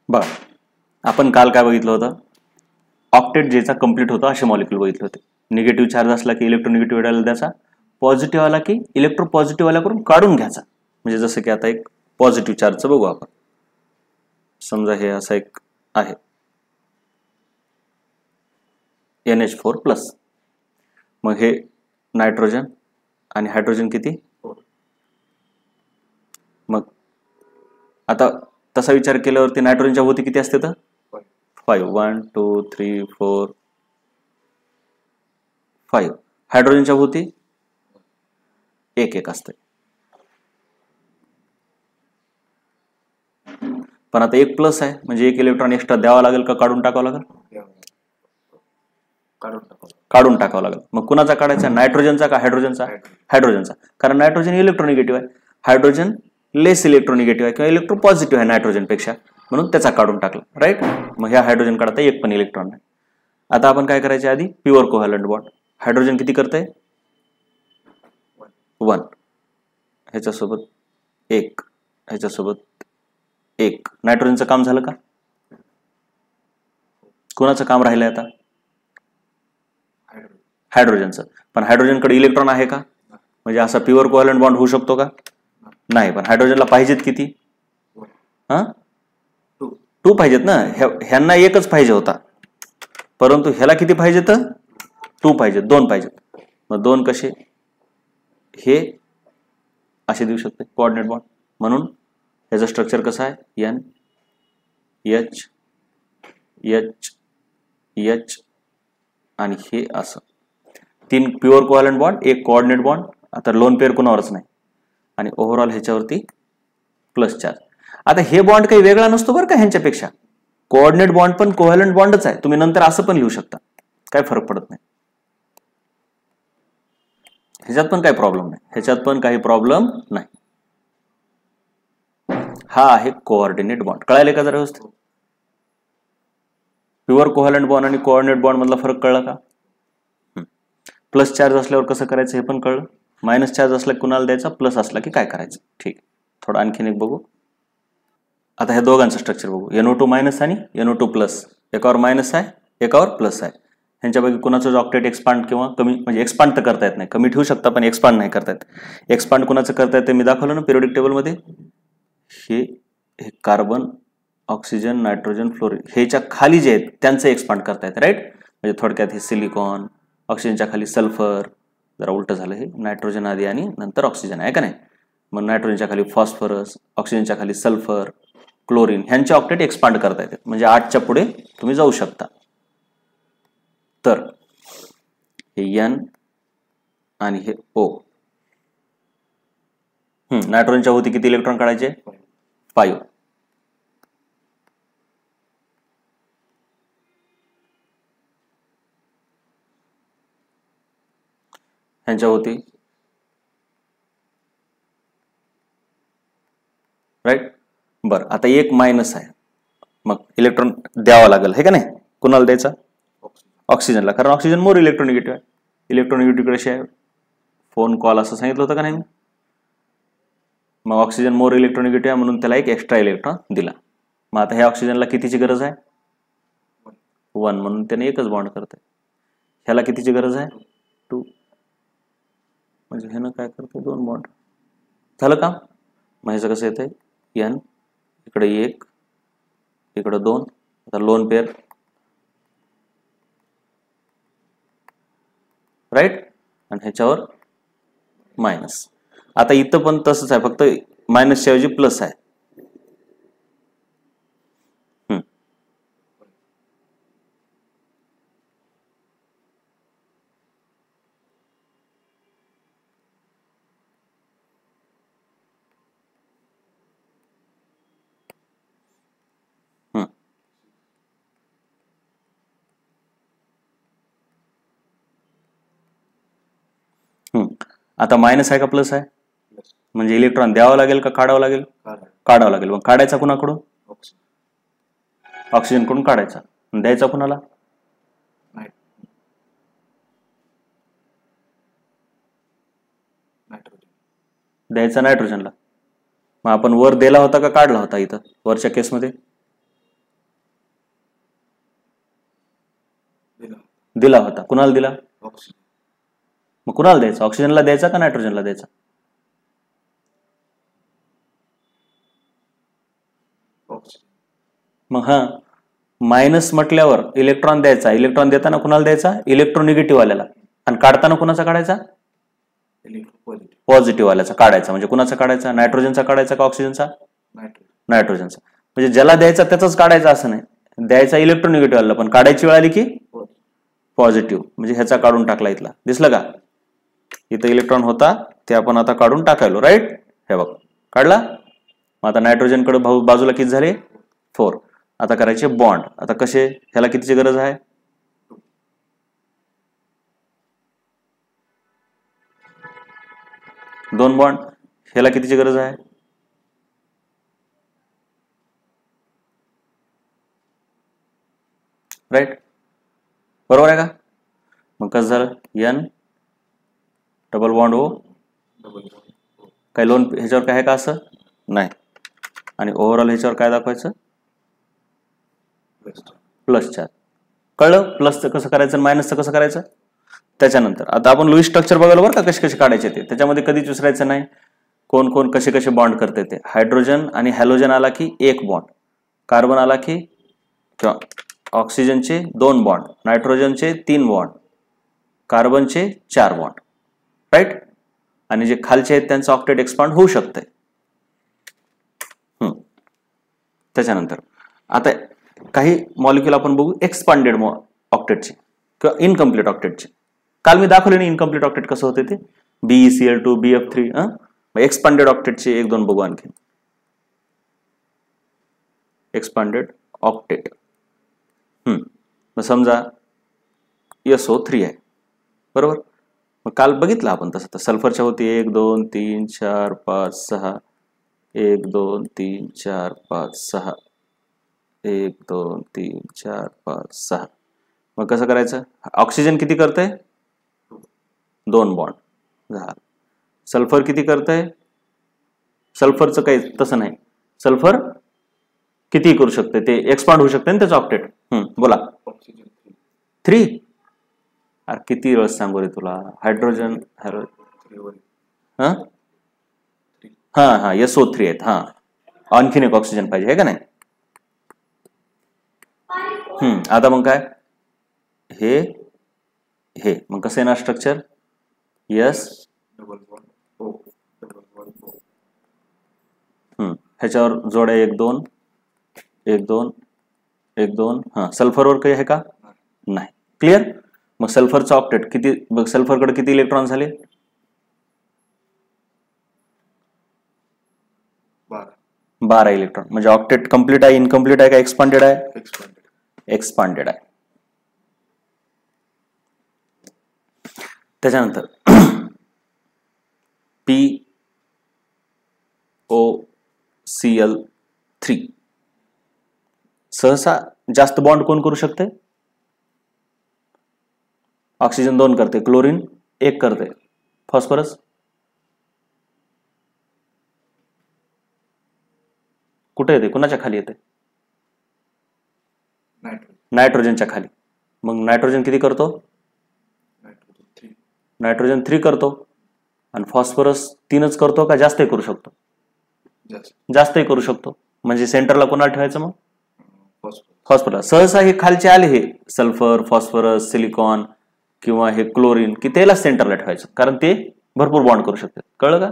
बघा, आपण काल काय बघितलं होतं, ऑक्टेट जेचा कंप्लीट होतो असे मॉलिक्यूल बघितले होते. निगेटिव्ह चार्ज असला की इलेक्ट्रोनिगेटिव्ह आला द्यायचा, पॉझिटिव्ह आला की इलेक्ट्रो पॉझिटिव्ह आल्याकडून काढून घ्यायचा. म्हणजे जसं की आता एक पॉझिटिव्ह चार्जचं बघू आपण. समजा हे असं एक आहे NH4+, मग हे नायट्रोजन आणि हायड्रोजन किती, मग आता तसा विचार केल्यावरती नायट्रोजनच्या भोवती किती असते तर 5, 1 2 3 4 5. हायड्रोजनच्या भोवती एक असते. पण आता एक प्लस आहे म्हणजे एक इलेक्ट्रॉन एक्स्ट्रा द्यावा लागेल का काढून टाकावं लागेल, काढून टाकावं लागेल. मग कुणाचा काढायचा, नायट्रोजनचा का हायड्रोजनचा, हायड्रोजनचा. कारण नायट्रोजन इलेक्ट्रोनिगेटिव्ह आहे, हायड्रोजन लेस इलेक्ट्रोनिगेटिव्ह आहे किंवा इलेक्ट्रो पॉझिटिव्ह आहे नायट्रोजन पेक्षा, म्हणून त्याचा काढून टाकला. राईट. मग ह्या हायड्रोजन काढता एक पण इलेक्ट्रॉन नाही. आता आपण काय करायचे, आधी प्युअर कोव्हॅलंट बॉन्ड. हायड्रोजन किती करतंय 1, ह्याच्यासोबत 1, ह्याच्यासोबत 1. नायट्रोजनचं काम झालं का, कुणाचं काम राहिलंय आता, हायड्रोजनचं. पण हायड्रोजनकडे इलेक्ट्रॉन आहे का, म्हणजे असा प्युअर कोव्हॅलंट बॉन्ड होऊ शकतो का, नाही. पण हायड्रोजनला पाहिजेत किती, 2 पाहिजेत ना. ह्यांना एकच पाहिजे होता, परंतु ह्याला किती पाहिजे तर 2 पाहिजेत, 2 पाहिजेत. मग 2 कसे, हे असे देऊ शकते कोऑर्डिनेट बॉन्ड. म्हणून ह्याचं स्ट्रक्चर कसं आहे, NH H आणि हे असं 3 प्युअर कोव्हॅलंट बॉन्ड, एक कोऑर्डिनेट बॉन्ड. आता लोन पेअर कोणावरच नाही आणि ओव्हरऑल ह्याच्यावरती प्लस चार्ज. आता हे बॉन्ड काही वेगळा नसतो बरं का ह्यांच्यापेक्षा. कोऑर्डिनेट बॉन्ड पण कोव्हॅलंट बॉन्डच आहे. तुम्ही नंतर असं पण लिहू शकता, काय फरक पडत नाही. ह्याच्यात पण काही प्रॉब्लेम नाही, ह्याच्यात पण काही प्रॉब्लेम नाही. हा आहे कोऑर्डिनेट बॉन्ड. कळायले का जरा व्यवस्थित. प्युअर कोव्हॅलंट बॉन्ड आणि कोऑर्डिनेट बॉन्ड मधला फरक कळला का. प्लस चार्ज असल्यावर कसं करायचं हे पण कळलं. मायनस चार्ज असला की कुणाला द्यायचा, प्लस असला की काय करायचं. ठीक. थोडं आणखीन एक बघू. आता ह्या दोघांचं स्ट्रक्चर बघू. NO2 मायनस आणि NO2 प्लस. एकावर मायनस आहे, एकावर प्लस आहे. ह्यांच्यापैकी कुणाचं ऑक्टेट एक्सपांड किंवा कमी, म्हणजे एक्सपांड तर करता येत नाही, कमी ठेवू शकता पण एक्सपांड नाही करता येत. एक्सपांड कुणाचं करता येते मी दाखवलं ना पिरियोडिक टेबलमध्ये. हे कार्बन, ऑक्सिजन, नायट्रोजन, फ्लोरीन ह्याच्या खाली जे आहेत त्यांचं एक्सपांड करता येतं. राईट. म्हणजे थोडक्यात हे सिलिकॉन, ऑक्सिजनच्या खाली सल्फर, जरा उलट झालं हे, नायट्रोजन आधी आणि नंतर ऑक्सिजन आहे का नाही. मग नायट्रोजनच्या खाली फॉस्फरस, ऑक्सिजनच्या खाली सल्फर, क्लोरीन ह्यांचे ऑक्टेट एक्सपांड करता येतात. म्हणजे 8च्या पुढे तुम्ही जाऊ शकता. तर हे N आणि हे O. नायट्रोजनच्या होती किती इलेक्ट्रॉन काढायचे, 5. ह्यांच्या होती राईट. बरं, आता एक मायनस आहे, मग इलेक्ट्रॉन द्यावा लागेल हे का नाही. कुणाला द्यायचा, ऑक्सिजनला, कारण ऑक्सिजन मोर इलेक्ट्रोनिगेटिव्ह आहे. इलेक्ट्रोनिगेटिव्ह कशी आहे, फोन कॉल असं सांगितलं होतं का नाही. मग ऑक्सिजन मोर इलेक्ट्रोनिगेटिव्ह आहे म्हणून त्याला एक एक्स्ट्रा इलेक्ट्रॉन दिला. मग आता ह्या ऑक्सिजनला कितीची गरज आहे, 1, म्हणून त्याने एकच बॉन्ड करत आहे. ह्याला कितीची गरज आहे, 2, म्हणजे ह्यानं काय करतंय 2 बॉन्ड. झालं का. मग ह्याचं कसं येतंय, N इकडे 1, इकडे 2. आता लोन पेअर राईट, आणि ह्याच्यावर मायनस. आता इथं पण तसंच आहे, फक्त मायनसच्या ऐवजी प्लस आहे. आता मायनस आहे का प्लस आहे, म्हणजे इलेक्ट्रॉन द्यावं लागेल का काढावं लागेल, काढावं लागेल. मग काढायचा कुणाकडून, ऑक्सिजन कडून काढायचा. द्यायचा कुणाला, द्यायचा नायट्रोजनला. मग आपण वर दिला होता का काढला होता इथं वरच्या केसमध्ये, दिला होता. कुणाला दिला? मग कुणाला द्यायचा? ऑक्सिजनला द्यायचा का नायट्रोजनला द्यायचा? मग हा मायनस म्हटल्यावर इलेक्ट्रॉन द्यायचा. इलेक्ट्रॉन देताना कुणाला द्यायचा? इलेक्ट्रोनिगेटिव्ह वाल्याला. आणि काढताना कुणाचा काढायचा? पॉझिटिव्ह वाल्याचा काढायचा. म्हणजे कुणाचा काढायचा? नायट्रोजनचा काढायचा का ऑक्सिजनचा? नायट्रोजनचा. म्हणजे ज्याला द्यायचा त्याचाच काढायचा असं नाही. द्यायचा इलेक्ट्रोनिगेटिव्ह वाला, पण काढायची वेळ आली की पॉझिटिव्ह. म्हणजे ह्याचा काढून टाकला इथला. दिसलं का? इथं इलेक्ट्रॉन होता ते आपण आता काढून टाकायलो. राईट? हे बघ काढला. मग आता नायट्रोजनकडे बाजूला किती झाले? 4. आता करायचे बॉन्ड. आता कसे? ह्याला कितीची गरज आहे? 2 बॉन्ड. ह्याला कितीची गरज आहे? राईट? बरोबर आहे का? मग कसं झालं? N double bond O. काही लोन ह्याच्यावर काय आहे का? असं नाही. आणि ओव्हरऑल ह्याच्यावर काय दाखवायचं? Plus charge. कळलं? प्लसचं कसं करायचं, मायनसचं कसं करायचं? त्याच्यानंतर आता आपण लुईस स्ट्रक्चर बघायला बरं का कसे कसे काढायचे ते. त्याच्यामध्ये कधीच विसरायचं नाही कोण कोण कसे कसे बॉन्ड करते ते. हायड्रोजन आणि हॅलोजन आला की 1 बॉन्ड, कार्बन आला की किंवा ऑक्सिजनचे 2 बॉन्ड, नायट्रोजनचे 3 बॉन्ड, कार्बनचे 4 बॉन्ड. राईट? आणि जे खालचे आहेत त्यांचं ऑक्टेट एक्सपांड होऊ शकतंय. त्याच्यानंतर आता काही मॉलिक्युल आपण बघू एक्सपांडेड ऑक्टेटचे किंवा इनकम्प्लीट ऑक्टेटचे. काल मी दाखवले नाही इनकम्प्लीट ऑक्टेट कसं होते ते. BeCl2 BF3. एक्सपांडेड ऑक्टेटचे 1-2 बघू आणखी. Expanded octet. मग समजा SO3 आहे. बरोबर? मग काल बघितलं आपण तसं तर सल्फरच्या होती 1 2 3 4 5 6. 1 2 3 4 5 6. 1 2 3 4 5 6. मग कसं करायचं? ऑक्सिजन किती करतंय? 2 बॉन्ड झाला. सल्फर किती करतंय? सल्फरचं काही तसं नाही. सल्फर किती करू शकते? ते एक्सपांड होऊ शकते ना त्याचं ऑक्टेट. बोला. 3. अरे किती वेळ सांगू रे तुला. हायड्रोजन हा SO3 आहेत. आणखीन एक ऑक्सिजन पाहिजे आहे का नाही? आता मग काय? हे मग कसं येणार स्ट्रक्चर? S ह्याच्यावर जोड्या 1 2 1 2 1 2. सल्फरवर काही आहे का? नाही. क्लिअर? मग सल्फरचा ऑक्टेट किती? बघ सल्फरकडे किती इलेक्ट्रॉन झाले? 12 इलेक्ट्रॉन. म्हणजे ऑक्टेट कंप्लीट आहे, इनकम्प्लीट आहे का एक्सपांडेड आहे? एक्सपांडेड आहे. त्याच्यानंतर POCl3 सहसा जास्त बॉन्ड कोण करू शकते? ऑक्सिजन 2 करते, क्लोरीन 1 करते, फॉस्फरस कुठे येते? कुणाच्या खाली येते? नायट्रोजनच्या खाली. मग नायट्रोजन किती करतो? नायट्रोजन 3 करतो. आणि फॉस्फरस 3च करतो का जास्तही करू शकतो? जास्तही करू शकतो. म्हणजे सेंटरला कोणाला ठेवायचं मग? फॉस्फरस. सहसा हे खालचे आले हे सल्फर, फॉस्फरस, सिलिकॉन किंवा हे क्लोरीन की त्याला सेंटरला ठेवायचं, कारण ते भरपूर बॉन्ड करू शकतात. कळलं का?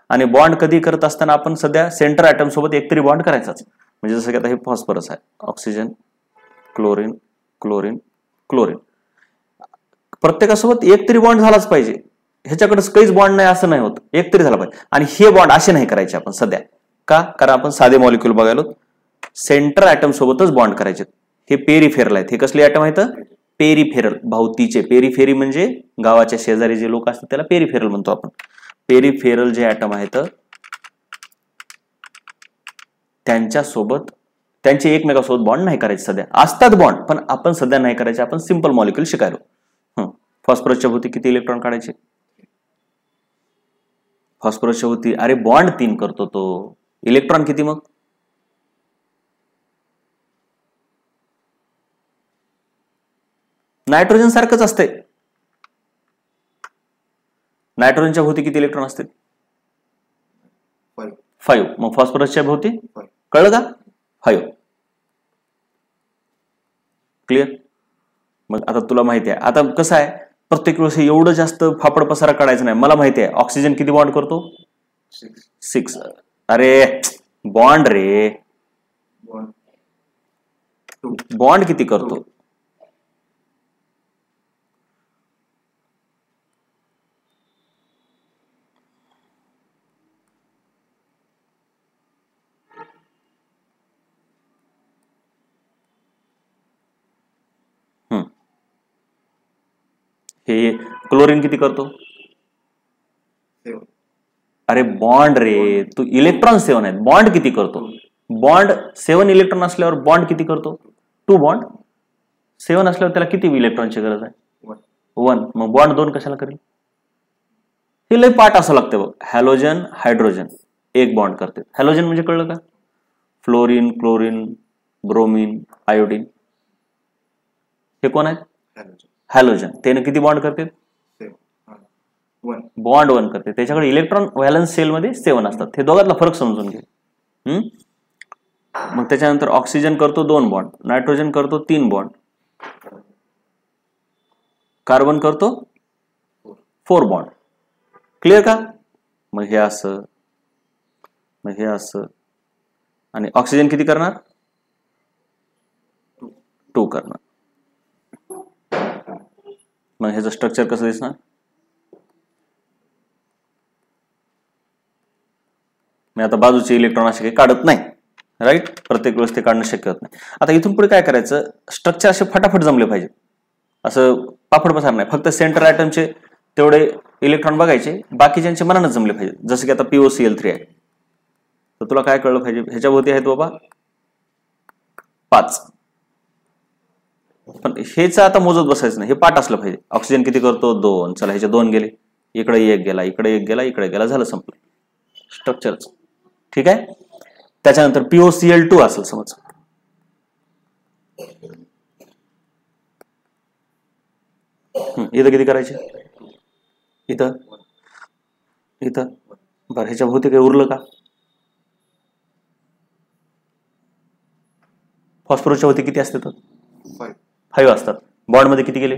आणि बॉन्ड कधी करत असताना आपण सध्या सेंटर ॲटम सोबत एकतरी बॉन्ड करायचाच. म्हणजे जसं की आता हे फॉस्फरस आहे, ऑक्सिजन, क्लोरीन, क्लोरीन, क्लोरीन. प्रत्येकासोबत एक तरी बॉन्ड झालाच पाहिजे. ह्याच्याकडे काहीच बॉन्ड नाही असं नाही होत, एक तरी झाला पाहिजे. आणि हे बॉन्ड असे नाही करायचे आपण सध्या. का? कारण आपण साधे मॉलिक्युल बघायलो, सेंटर ॲटम सोबतच बॉन्ड करायचे. हे पेरिफेरल आहेत. हे कसले ॲटम आहेत? पेरिफेरल, भोवतीचे. पेरिफेरी म्हणजे गावाच्या शेजारी जे लोक असतात त्याला पेरिफेरल म्हणतो आपण. पेरिफेरल जे ॲटम आहेत त्यांच्यासोबत त्यांचे एकमेकांसोबत बॉन्ड नाही करायचे सध्या. असतात बॉन्ड पण आपण सध्या नाही करायचे. आपण सिंपल मॉलिक्युल शिकायलो. फॉस्फरसच्या भोवती किती इलेक्ट्रॉन काढायचे? फॉस्फरसच्या भोवती अरे बॉन्ड 3 करतो तो. इलेक्ट्रॉन किती मग? नायट्रोजन सारखंच असतंय. नायट्रोजनच्या भोवती किती इलेक्ट्रॉन असतील? 5. मग फॉस्फरसच्या भोवती कळलं का? 5. क्लिअर? मग आता तुला माहिती आहे, आता कसं आहे, प्रत्येक वेळेस एवढं जास्त फापड पसारा काढायचं नाही. मला माहिती आहे ऑक्सिजन किती बॉन्ड करतो? 6. अरे बॉन्ड रे, बॉन्ड किती करतो? हे क्लोरीन किती करतो? अरे बॉन्ड रे, तू इलेक्ट्रॉन 7 आहेत, बॉन्ड किती करतो? बॉन्ड 7 इलेक्ट्रॉन असल्यावर बॉन्ड किती करतो? 2 बॉन्ड. 7 असल्यावर त्याला किती इलेक्ट्रॉनची गरज आहे? 1. मग बॉन्ड 2 कशाला करेल? हे लय पाठ असं लागतं बघ. हॅलोजन हायड्रोजन 1 बॉन्ड करते. हॅलोजन म्हणजे कळलं का? फ्लोरीन, क्लोरीन, ब्रोमीन, आयोडीन हे कोण आहेत? हॅलोजन. त्याने किती बॉन्ड करते? बॉन्ड 1 करते. त्याच्याकडे इलेक्ट्रॉन व्हॅलन्स सेल मध्ये 7 असतात. हे दोघातला फरक समजून घे. मग त्याच्यानंतर ऑक्सिजन करतो 2 बॉन्ड, नायट्रोजन करतो 3 बॉन्ड, कार्बन करतो 4 बॉन्ड. क्लिअर का? मग हे असं, मग हे असं, आणि ऑक्सिजन किती करणार? 2 करणार. मग ह्याचं स्ट्रक्चर कसं दिसणार? मी आता बाजूचे इलेक्ट्रॉन असे काही काढत नाही, राईट? प्रत्येक वेळेस ते काढणं शक्य होत नाही. आता इथून पुढे काय करायचं, स्ट्रक्चर असे फटाफट जमले पाहिजे, असं पापड पसार नाही. फक्त सेंटर ॲटमचे तेवढे इलेक्ट्रॉन बघायचे, बाकीच्यांचे मनानच जमले पाहिजे. जसं की आता POCl3 आहे, तर तुला काय कळलं पाहिजे, ह्याच्या भोवती आहेत बाबा 5. पण हेच आता मोजत बसायचं नाही, हे पाठ असलं पाहिजे. ऑक्सिजन किती करतो? 2. चला ह्याचे 2 गेले, इकडे 1 गेला, इकडे 1 गेला, इकडे गेला, झालं, संपलं स्ट्रक्चरच. ठीक आहे. त्याच्यानंतर POCl2 असेल समज, इथं किती करायचे? इथं इथं बरं, ह्याच्या भोवती काही उरलं का? फॉस्फरसच्या भोवती किती असते? 5 असतात. बॉन्ड मध्ये किती गेले?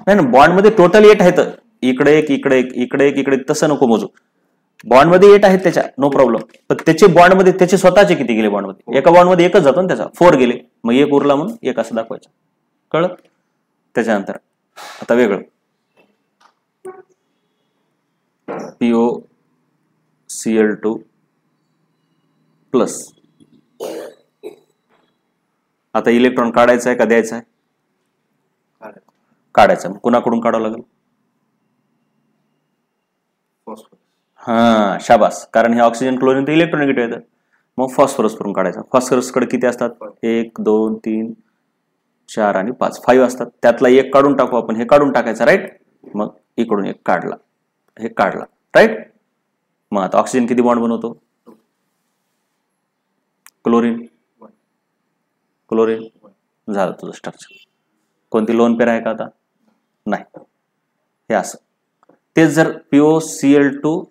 नाही ना, बॉन्ड मध्ये टोटल 8 आहेत. इकडे एक, इकडे एक, इकडे एक, इकडे, तसं नको मोजू. बॉन्ड मध्ये 8 आहेत त्याच्या, नो प्रॉब्लेम. पण त्याचे बॉन्ड मध्ये त्याचे स्वतःचे किती गेले? बॉन्ड मध्ये एका बॉन्ड मध्ये एकच जातो ना त्याचा, 4 गेले. मग 1 उरला म्हणून 1 असं दाखवायचं. कळलं? त्याच्यानंतर आता वेगळं, POCl2 प्लस. आता इलेक्ट्रॉन काढायचा आहे का द्यायचा आहे? काढायचा. कुणाकडून काढावं लागेल? हा, शाबास. कारण हे ऑक्सिजन, क्लोरीन तर इलेक्ट्रोनिगेटिव्ह येतात. मग फॉस्फरस करून काढायचा. फॉस्फरसकडे किती असतात? 1 2 3 4 आणि 5, 5 असतात. त्यातला 1 काढून टाकू आपण, हे काढून टाकायचं, राईट? मग इकडून 1 काढला, हे काढला, राईट? मग आता ऑक्सिजन किती बॉन्ड बनवतो? क्लोरीन, क्लोरीन, झालं तुझं स्ट्रक्चर. कोणती लोन पेर आहे का आता? नाही. हे असं. तेच जर POCl2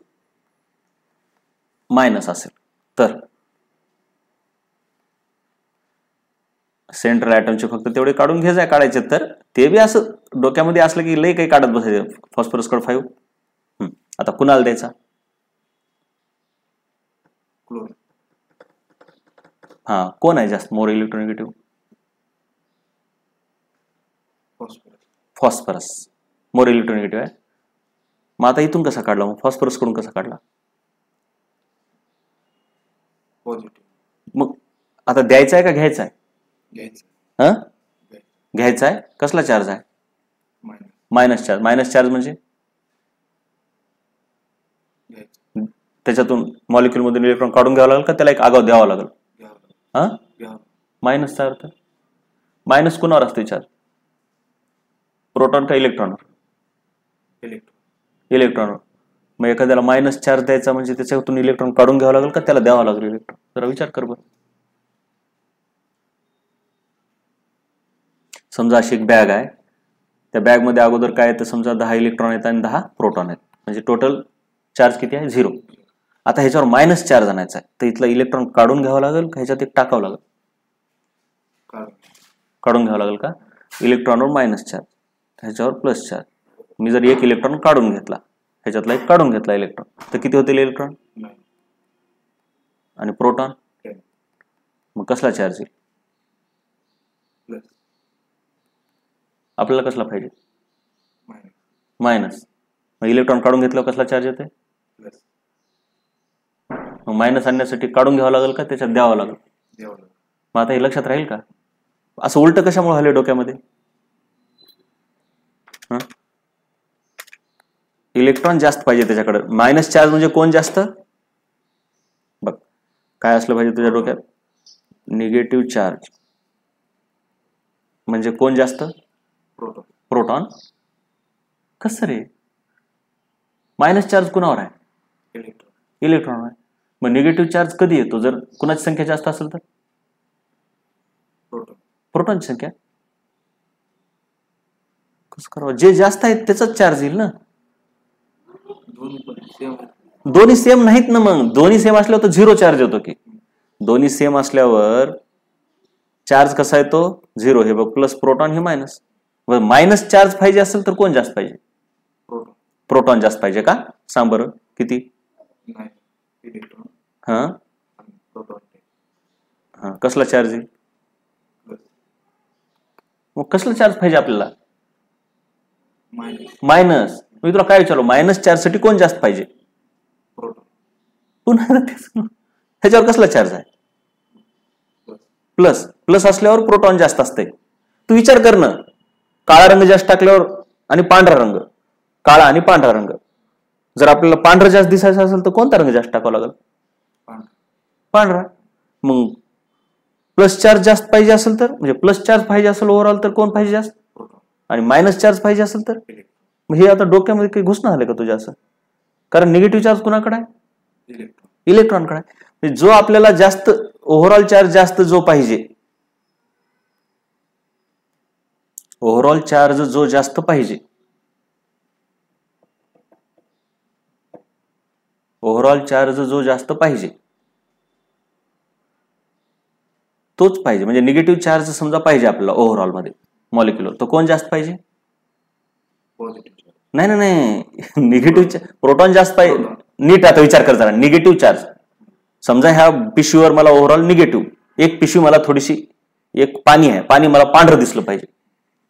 मायनस असेल तर सेंट्रल ॲटमचे फक्त तेवढे काढून घ्यायचे, काढायचे. तर ते बी असं डोक्यामध्ये असलं की लय काही काढत बसायचं. फॉस्फरसकडे 5. आता कुणाला द्यायचा? हा, कोण आहे जास्त मोर इलेक्ट्रोनिगेटिव्ह? फॉस्फरस मोर इलेक्ट्रोनिगेटिव्ह आहे. मग आता इथून कसा काढला? मग फॉस्फरस कडून कसा काढला? मग आता द्यायचा आहे का घ्यायचा आहे? घ्यायचा आहे. कसला चार्ज आहे? Minus charge. मायनस चार्ज म्हणजे त्याच्यातून मॉलिक्युल मधून इलेक्ट्रॉन काढून घ्यावं लागेल का त्याला एक आगाव द्यावा लागेल? मायनसचा अर्थ मायनस कुणावर असते चार्ज? प्रोटॉन का इलेक्ट्रॉनवर? इलेक्ट्रॉनवर. मग एखाद्याला मायनस चार्ज द्यायचा म्हणजे त्याच्यातून इलेक्ट्रॉन काढून घ्यावं लागेल का त्याला द्यावा लागेल इलेक्ट्रॉन? जरा विचार कर बरं. समजा अशी एक बॅग आहे, त्या बॅगमध्ये अगोदर काय आहे तर समजा 10 इलेक्ट्रॉन आहेत आणि 10 प्रोटॉन आहेत, म्हणजे टोटल चार्ज किती आहे 0. आता ह्याच्यावर मायनस चार्ज आणायचा आहे, तर इथला इलेक्ट्रॉन काढून घ्यावं लागेल का ह्याच्यात एक टाकावं लागेल? काढून घ्यावं लागेल का? इलेक्ट्रॉनवर मायनस चार्ज, ह्याच्यावर प्लस चार्ज. मी जर एक इलेक्ट्रॉन काढून घेतला, ह्याच्यातला एक काढून घेतला इलेक्ट्रॉन, तर किती होतील इलेक्ट्रॉन? आणि प्रोटॉन मग कसला चार्ज येईल? आपल्याला कसला पाहिजे? मायनस. मग इलेक्ट्रॉन काढून घेतल्यावर कसला चार्ज येते? मग मायनस आणण्यासाठी काढून घ्यावं लागेल का त्याच्यात द्यावं लागेल? मग आता हे लक्षात राहील का? असं उलट कशामुळे झालं डोक्यामध्ये? इलेक्ट्रॉन जास्त पाहिजे त्याच्याकडे. मायनस चार्ज म्हणजे कोण जास्त? बघ काय असलं पाहिजे तुझ्या डोक्यात? निगेटिव्ह चार्ज म्हणजे कोण जास्त? प्रोटॉन. कसं रे? मायनस चार्ज कुणावर आहे? इलेक्ट्रॉन आहे. मग निगेटिव्ह चार्ज कधी येतो? जर कुणाची संख्या जास्त असेल तर? प्रोटॉनची संख्या. कसं करावं? जे जास्त आहेत त्याचाच चार्ज येईल ना. दोन्ही सेम नाहीत ना. मग दोन्ही सेम असल्यावर तर 0 चार्ज येतो की. दोन्ही सेम असल्यावर चार्ज कसा येतो? 0. हे बघ प्लस प्रोटॉन हे मायनस. मायनस चार्ज पाहिजे असेल तर कोण जास्त पाहिजे? प्रोटॉन जास्त पाहिजे का? सांग बरं किती? हा हा कसला चार्ज आहे? मग कसला चार्ज पाहिजे आपल्याला? मायनस. मी तुला काय विचारलो? मायनस चार्ज साठी कोण जास्त पाहिजे? पुन्हा ह्याच्यावर कसला चार्ज आहे? प्लस. प्लस असल्यावर प्रोटॉन जास्त असते. तू विचार कर ना, काळा रंग जास्त टाकल्यावर आणि पांढरा रंग, काळा आणि पांढरा रंग, जर आपल्याला पांढरा जास्त दिसायचा असेल तर कोणता रंग जास्त टाकावा लागेल? पांढरा. मग प्लस चार्ज जास्त पाहिजे असेल तर, म्हणजे प्लस चार्ज पाहिजे असेल ओव्हरऑल तर कोण पाहिजे जास्त? आणि मायनस चार्ज पाहिजे असेल तर? मग हे आता डोक्यामध्ये काही घुसणं आलं का तुझ्या असं? कारण निगेटिव्ह चार्ज कुणाकडे आहे? इलेक्ट्रॉनकडे आहे. जो आपल्याला जास्त ओव्हरऑल चार्ज जास्त जो पाहिजे, ओव्हरऑल चार्ज जो जास्त पाहिजे, ओव्हरऑल चार्ज जो जास्त पाहिजे तोच पाहिजे. म्हणजे निगेटिव्ह चार्ज समजा पाहिजे आपल्याला ओव्हरऑल मध्ये मॉलिक्युलर, तो कोण जास्त पाहिजे? नाही नाही नाही, निगेटिव्ह प्रोटॉन जास्त पाहिजे. नीट आता विचार कर जरा. निगेटिव्ह चार्ज समजा ह्या पिशवीवर मला ओव्हरऑल निगेटिव्ह, एक पिशवी मला थोडीशी, एक पाणी आहे, पाणी मला पांढरं दिसलं पाहिजे,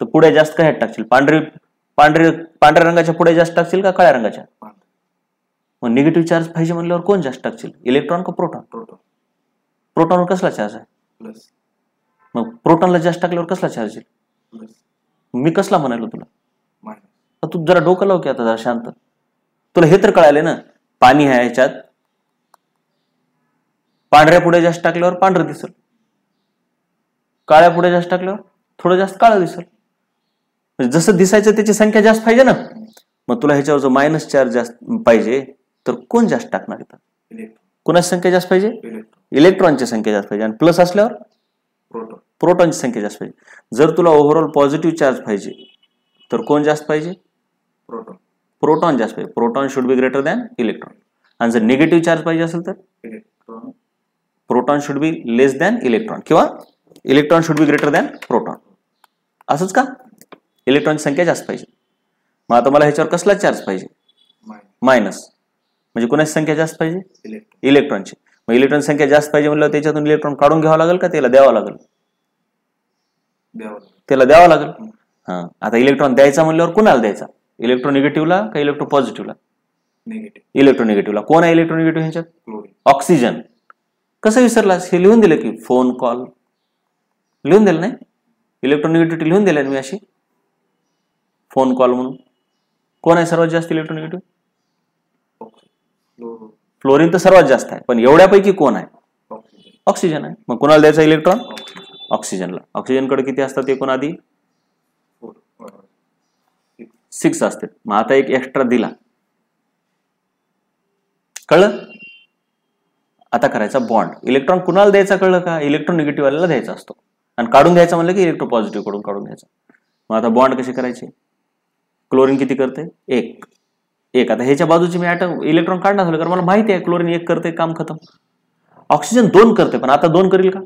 तर पुढे जास्त काय टाकशील? पांढऱ्या रंगाच्या पुढे जास्त टाकशील का काळ्या रंगाच्या? मग निगेटिव्ह चार्ज पाहिजे म्हणल्यावर कोण जास्त टाकशील? इलेक्ट्रॉन का प्रोटॉन? प्रोटॉनवर कसला चार्ज आहे? मग प्रोटॉनला जास्त टाकल्यावर कसला चार्ज येईल? मी कसला म्हणालो तुला? तू जरा डोकं लाव की आता, जरा शांत. तुला हे तर कळाले ना, पाणी आहे ह्याच्यात, पांढऱ्या पुढे जास्त टाकल्यावर पांढरं दिसल, काळ्या पुढे जास्त टाकल्यावर थोडं जास्त काळं दिसल. जसं दिसायचं त्याची संख्या जास्त पाहिजे ना. मग तुला ह्याच्यावर जो मायनस चार्ज जास्त पाहिजे तर कोण जास्त टाकणार इथं? कोणाची संख्या जास्त पाहिजे? इलेक्ट्रॉनची संख्या जास्त पाहिजे. आणि प्लस असल्यावर प्रोटॉनची संख्या जास्त पाहिजे. जर तुला ओव्हरऑल पॉझिटिव्ह चार्ज पाहिजे तर कोण जास्त पाहिजे? प्रोटॉन जास्त पाहिजे. Proton should be greater than electron. आणि जर निगेटिव्ह चार्ज पाहिजे असेल तर proton should be less than electron, किंवा electron should be greater than proton. असंच का? इलेक्ट्रॉनची संख्या जास्त पाहिजे. मग आता मला ह्याच्यावर कसला चार्ज पाहिजे? मायनस. म्हणजे कोणाची संख्या जास्त पाहिजे? इलेक्ट्रॉनची. मग इलेक्ट्रॉन संख्या जास्त पाहिजे म्हणलं त्याच्यातून इलेक्ट्रॉन काढून घ्यावा लागेल का त्याला द्यावा लागेल? त्याला द्यावा लागेल. हा, आता इलेक्ट्रॉन द्यायचा म्हणल्यावर कुणाला द्यायचा? इलेक्ट्रोनिगेटिव्हला का इलेक्ट्रो पॉझिटिव्हला? इलेक्ट्रोनिगेटिव्हला. कोण आहे इलेक्ट्रोनिगेटिव्ह ह्याच्यात? ऑक्सिजन. कसं विसरलास? हे लिहून दिलं की, फोन कॉल लिहून दिलं नाही? इलेक्ट्रोनिगेटिव्हिटी लिहून दिलं मी अशी, फोन कॉल म्हणून. कोण आहे सर्वात जास्त इलेक्ट्रोनिगेटिव्ह? फ्लोरीन तर सर्वात जास्त आहे, पण एवढ्यापैकी कोण आहे? ऑक्सिजन आहे. मग कोणाला द्यायचा इलेक्ट्रॉन? ऑक्सिजनला. ऑक्सिजनकडे किती असतात एकूण? आधी 6 असते. मग आता एक एक्स्ट्रा दिला. कळलं? आता करायचा बॉन्ड. इलेक्ट्रॉन कुणाला द्यायचा कळलं का? इलेक्ट्रोनिगेटिव्ह वाल्याला द्यायचा असतो. आणि काढून घ्यायचा म्हणलं की इलेक्ट्रो पॉझिटिव्ह कडून काढून घ्यायचा. मग आता बॉन्ड कसे करायचे? क्लोरीन किती करते? एक. आता ह्याच्या बाजूची मी ऍटम इलेक्ट्रॉन काढणार झालं कारण मला माहिती आहे क्लोरीन एक करते, काम खतम. ऑक्सिजन 2 करते, पण आता 2 करील का?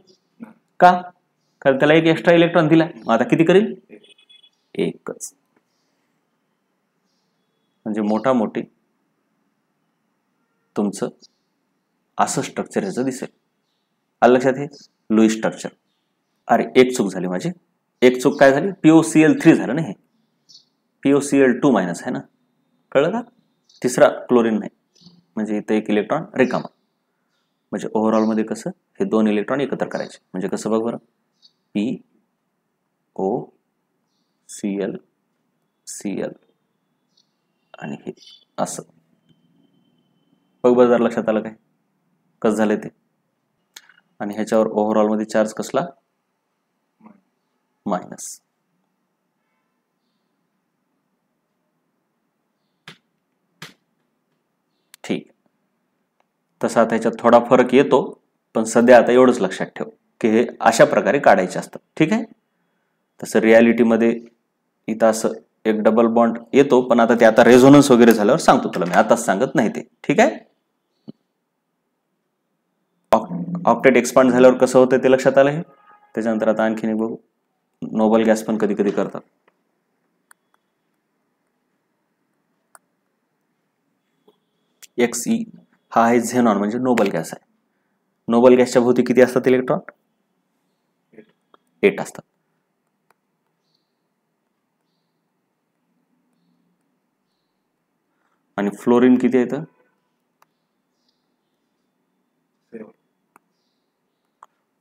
कारण त्याला एक एक्स्ट्रा इलेक्ट्रॉन दिलाय. मग आता किती करील? एकच. म्हणजे मोठी तुमचं असं स्ट्रक्चर ह्याचं दिसेल. आलं लक्षात? हे लुईस स्ट्रक्चर. अरे एक चूक झाली माझी. एक चूक काय झाली? POCl3 झालं ना, हे POCl2 मायनस आहे ना, कळलं का? तिसरा क्लोरीन नाही, म्हणजे इथं एक इलेक्ट्रॉन रिकामा. म्हणजे ओव्हरऑल मध्ये कसं हे 2 इलेक्ट्रॉन एकत्र करायचे. म्हणजे कसं बघ बरं, POCl आणि हे असं बघ बरं, जर लक्षात आलं काय कसं झालंय ते. आणि ह्याच्यावर ओव्हरऑल मध्ये चार्ज कसला? मायनस. ठीक. तसा त्याच्यात थोडा फरक येतो, पण सध्या आता एवढंच लक्षात ठेव की हे अशा प्रकारे काढायचे असतात. ठीक आहे. तसं रियालिटीमध्ये इथं असं एक डबल बॉन्ड येतो, पण आता ते आता रेझोनन्स वगैरे झाल्यावर सांगतो तुला मी, आताच सांगत नाही ते. ठीक आहे. ऑक्टेट एक्सपांड झाल्यावर कसं होतं ते लक्षात आलं हे. त्याच्यानंतर आता आणखीन एक बघू. नोबल गॅस पण कधी कधी करतात. XE हा आहे झेनॉन, म्हणजे नोबल गॅस आहे. नोबल गॅसच्या भोवती किती असतात इलेक्ट्रॉन? 8 असतात. आणि फ्लोरीन किती येतं?